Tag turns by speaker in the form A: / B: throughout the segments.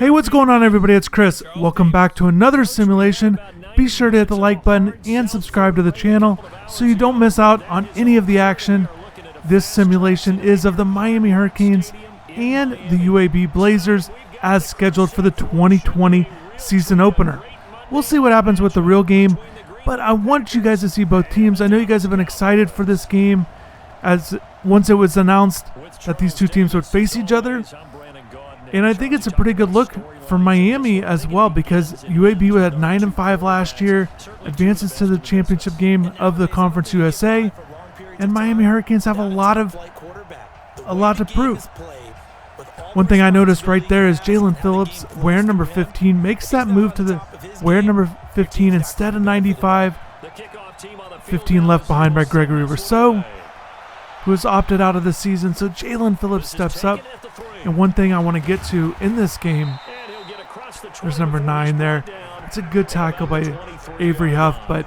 A: Hey, what's going on, everybody? It's Chris. Welcome back to another simulation. Be sure to hit the like button and subscribe to the channel so you don't miss out on any of the action. This simulation is of the Miami Hurricanes and the UAB Blazers as scheduled for the 2020 season opener. We'll see what happens with the real game, but I want you guys to see both teams. I know you guys have been excited for this game as once it was announced that these two teams would face each other. And I think it's a pretty good look for Miami as well, because UAB had 9-5 last year, advances to the championship game of the Conference USA, and Miami Hurricanes have a lot to prove. One thing I noticed right there is Jalen Phillips, wearing number 15, makes that move to the wear number 15 instead of 95. 15 left behind by Gregory Rousseau, who has opted out of the season. So Jalen Phillips steps up. And one thing I want to get to in this game, there's number 9 there. It's a good tackle by Avery Huff, but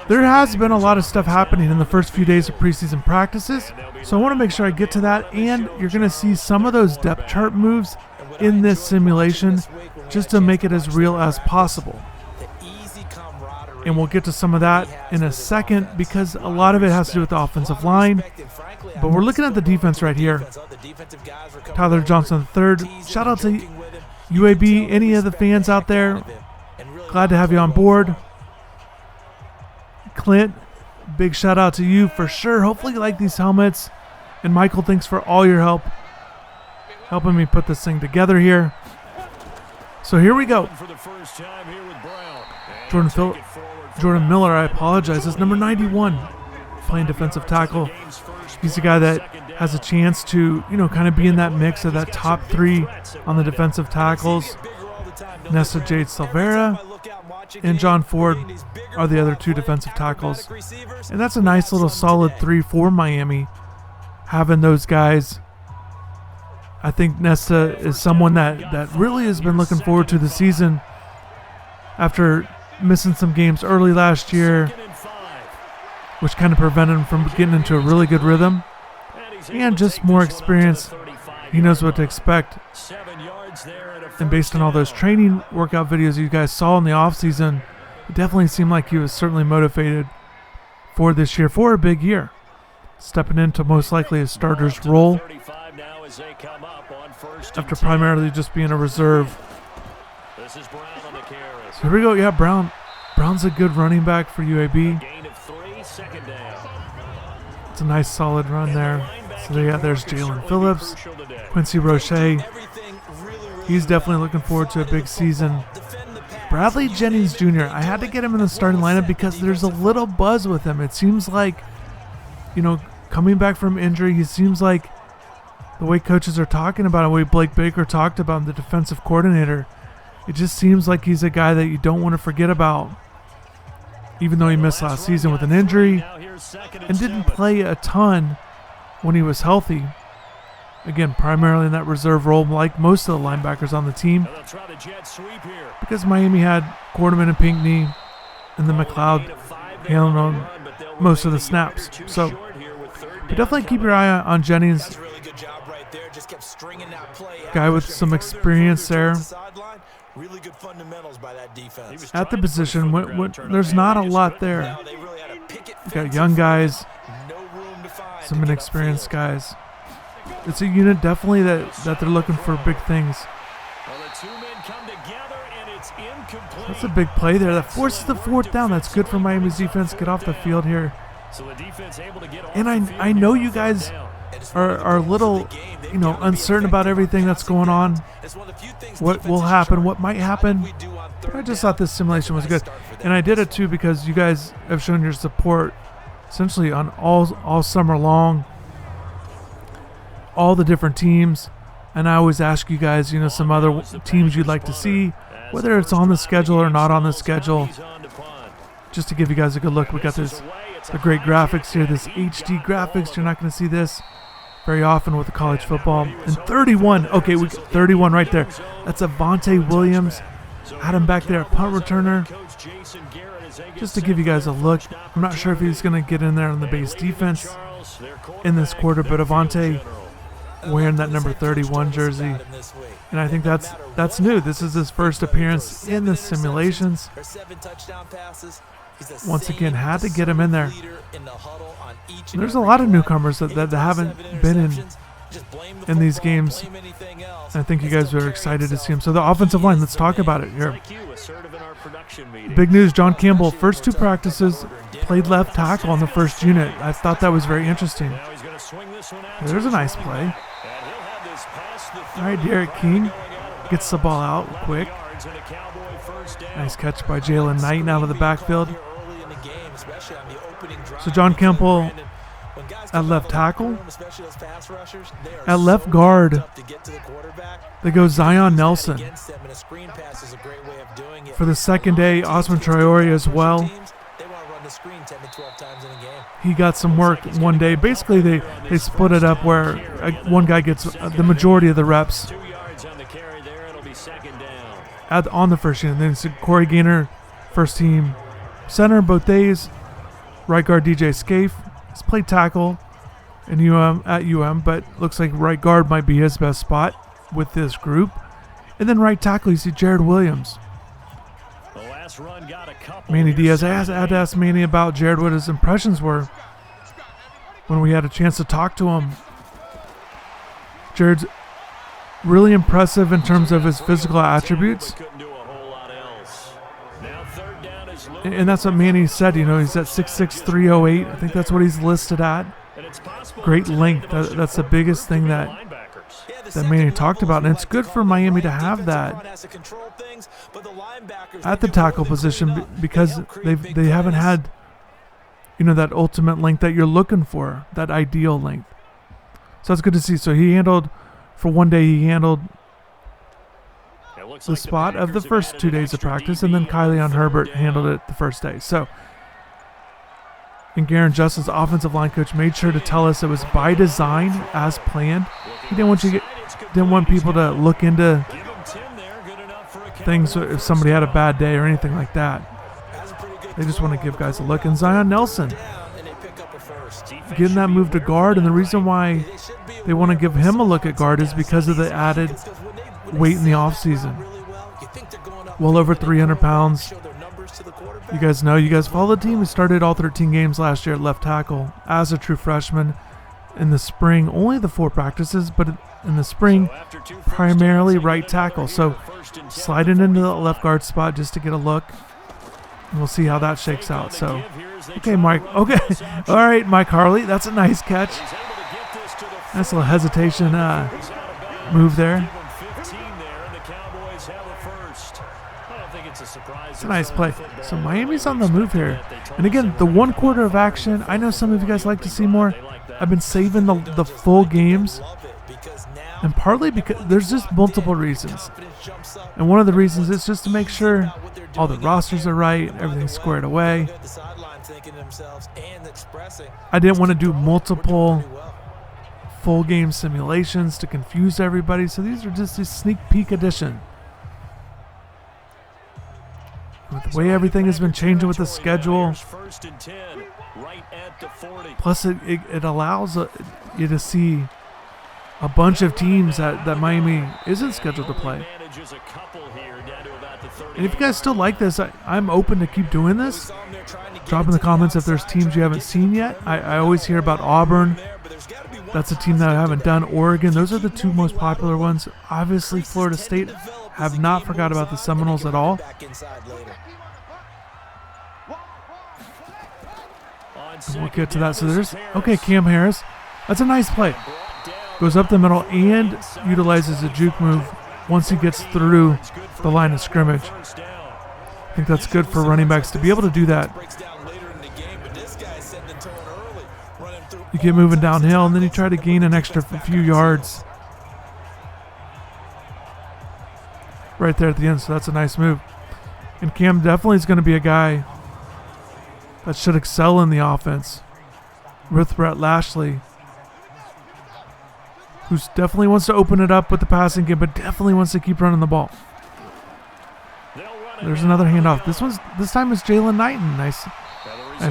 A: there has been a lot of stuff happening in the first few days of preseason practices. So I want to make sure I get to that, and you're going to see some of those depth chart moves in this simulation just to make it as real as possible. And we'll get to some of that in a second because a lot of it has to do with the offensive line. But we're looking at the defense right here. Tyler Johnson III. Shout out to UAB, any of the fans out there. Glad to have you on board. Clint, big shout out to you for sure. Hopefully you like these helmets. And Michael, thanks for all your help helping me put this thing together here. So here we go. Jordan Miller, I apologize, is number 91, playing defensive tackle. He's a guy that has a chance to, kind of be in that mix of that top 3 on the defensive tackles. Nesta Jade Silvera and John Ford are the other 2 defensive tackles. And that's a nice little solid 3 for Miami, having those guys. I think Nesta is someone that really has been looking forward to the season after missing some games early last year, which kind of prevented him from getting into a really good rhythm. And just more experience. He knows what to expect. And based on all those training workout videos you guys saw in the offseason, it definitely seemed like he was certainly motivated for this year, for a big year. Stepping into most likely a starter's role after primarily just being a reserve. So here we go. Yeah, Brown's a good running back for UAB. It's a nice solid run there. So there's Jalen Phillips, Quincy Roche. He's definitely looking forward to a big season. Bradley Jennings Jr. I had to get him in the starting lineup because there's a little buzz with him. It seems like, coming back from injury, he seems like the way coaches are talking about it, the way Blake Baker talked about him, the defensive coordinator, it just seems like he's a guy that you don't want to forget about. Even though he missed last season with an injury and didn't play a ton when he was healthy. Again, primarily in that reserve role like most of the linebackers on the team. Because Miami had Quarterman and Pinckney and then McLeod handling on most of the snaps. So, but definitely keep your eye on Jennings. Guy with some experience there. Really good fundamentals by that defense. At the position, there's not a lot there. You got young guys, some inexperienced guys. It's a unit definitely that they're looking for big things. That's a big play there. That forces the 4th down. That's good for Miami's defense. Get off the field here. And I know you guys are a little, uncertain about everything that's going on, what will happen, what might happen. But I just thought this simulation was good. And I did it too because you guys have shown your support essentially on all summer long, all the different teams. And I always ask you guys, some other teams you'd like to see, whether it's on the schedule or not on the schedule, just to give you guys a good look. We got the great graphics here, this HD graphics. You're not going to see this very often with the college football. And 31, okay, we got 31 right there. That's Avante Williams. Had him back there, punt returner. Just to give you guys a look. I'm not sure if he's going to get in there on the base defense in this quarter, but Avante wearing that number 31 jersey. And I think that's new. This is his first appearance in the simulations. Once again, had to get him in there. And there's a lot of newcomers that haven't been in these games. I think you guys are excited to see him. So the offensive line, let's talk about it here. Big news, John Campbell, first 2 practices, played left tackle on the first unit. I thought that was very interesting. There's a nice play. All right, Derek King gets the ball out quick. Nice catch by Jalen Knight out of the backfield. So John Campbell at left tackle. At left guard, they go Zion Nelson. For the second day, Osman Traore as well. He got some work one day. Basically, they split it up where one guy gets the majority of the reps on the first unit. Then it's Corey Gaynor, first team center both days. Right guard DJ Scaife. He's played tackle at UM, but looks like right guard might be his best spot with this group. And then right tackle, you see Jared Williams. Manny Diaz. I had to ask Manny about Jared, what his impressions were when we had a chance to talk to him. Jared's really impressive in terms of his physical attributes. And that's what Manny said, he's at 6'6", 308. I think that's what he's listed at. Great length. That's the biggest thing that Manny talked about. And it's good for Miami to have that at the tackle position because they haven't had, that ultimate length that you're looking for, that ideal length. So that's good to see. So for one day, he handled the spot of the first 2 days of practice, and then Kylian Herbert handled it the first day. So, and Garen Justin's offensive line coach made sure to tell us it was by design, as planned. He didn't want people to look into things if somebody had a bad day or anything like that. They just want to give guys a look. And Zion Nelson getting that move to guard, and the reason why they want to give him a look at guard is because of the added weight in the offseason. Well over 300 pounds. You guys follow the team. He started all 13 games last year at left tackle as a true freshman. In the spring, only the 4 practices, but in the spring, primarily right tackle. So sliding into the left guard spot just to get a look. And we'll see how that shakes out. So, okay, Mike. Okay. All right, Mike Harley. That's a nice catch. Nice little hesitation move there. It's a nice play. So Miami's on the move here. And again, the 1 quarter of action, I know some of you guys like to see more. I've been saving the full games. And partly because there's just multiple reasons. And one of the reasons is just to make sure all the rosters are right, everything's squared away. I didn't want to do multiple full game simulations to confuse everybody. So these are just a sneak peek edition. With the way everything has been changing with the schedule, plus it allows you to see a bunch of teams that Miami isn't scheduled to play. And if you guys still like this, I'm open to keep doing this. Drop in the comments if there's teams you haven't seen yet. I always hear about Auburn. That's a team that I haven't done. Oregon, those are the 2 most popular ones. Obviously, Florida State, have not forgot about the Seminoles at all. We'll get to that. So there's, okay, Cam Harris. That's a nice play. Goes up the middle and utilizes a juke move once he gets through the line of scrimmage. I think that's good for running backs to be able to do that. You get moving downhill, and then you try to gain an extra few yards right there at the end. So that's a nice move. And Cam definitely is going to be a guy that should excel in the offense with Brett Lashley, who definitely wants to open it up with the passing game, but definitely wants to keep running the ball. There's another handoff. This time is Jalen Knighton. Nice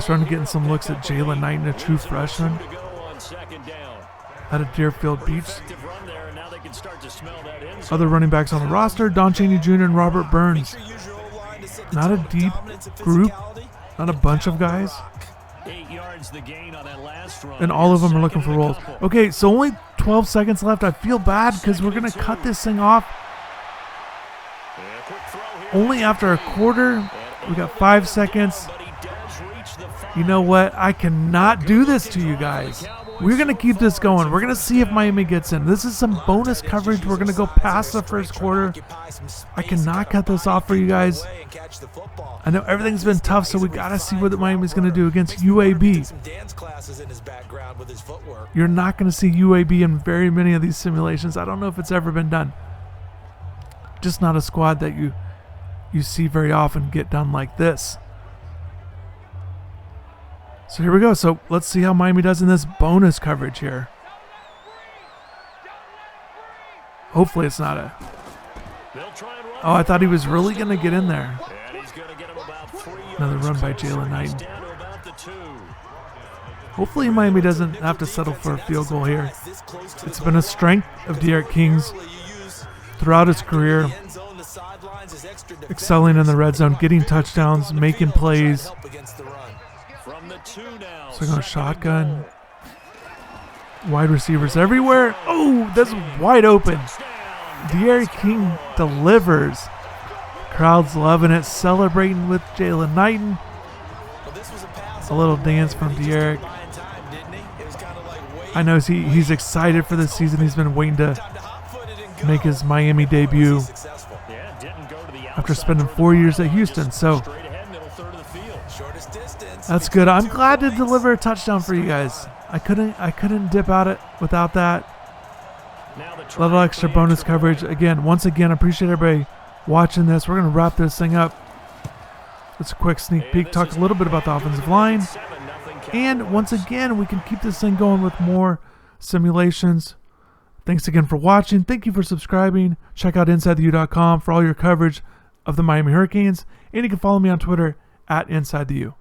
A: run, getting some looks at Jalen Knighton, a true freshman. out of Deerfield Beach. Other running backs on the roster, Don Chaney Jr. and Robert Burns. Not a deep group, not a bunch of guys. And all of them are looking for rolls. Okay, so only 12 seconds left. I feel bad because we're going to cut this thing off only after a quarter. We got 5 seconds. You know what? I cannot do this to you guys. We're going to keep this going. We're going to see if Miami gets in. This is some bonus coverage. We're going to go past the first quarter. I cannot cut this off for you guys. I know everything's been tough, so we got to see what Miami's going to do against UAB. You're not going to see UAB in very many of these simulations. I don't know if it's ever been done. Just not a squad that you see very often get done like this. So here we go. So let's see how Miami does in this bonus coverage here. Hopefully it's not a... Oh, I thought he was really going to get in there. Another run by Jalen Knighton. Hopefully Miami doesn't have to settle for a field goal here. It's been a strength of D'Eriq King's throughout his career. Excelling in the red zone, getting touchdowns, making plays. So going shotgun. Wide receivers everywhere. Oh, that's wide open. D'Eriq King delivers. Crowd's loving it, celebrating with Jalen Knighton. A little dance from D'Eriq. I know he's excited for this season. He's been waiting to make his Miami debut after spending 4 years at Houston. So that's good. I'm glad to deliver a touchdown for you guys. I couldn't dip out it without that. A little extra bonus coverage. Once again, I appreciate everybody watching this. We're going to wrap this thing up. It's a quick sneak peek. Talk a little bit about the offensive line. And once again, we can keep this thing going with more simulations. Thanks again for watching. Thank you for subscribing. Check out InsideTheU.com for all your coverage of the Miami Hurricanes. And you can follow me on Twitter at InsideTheU.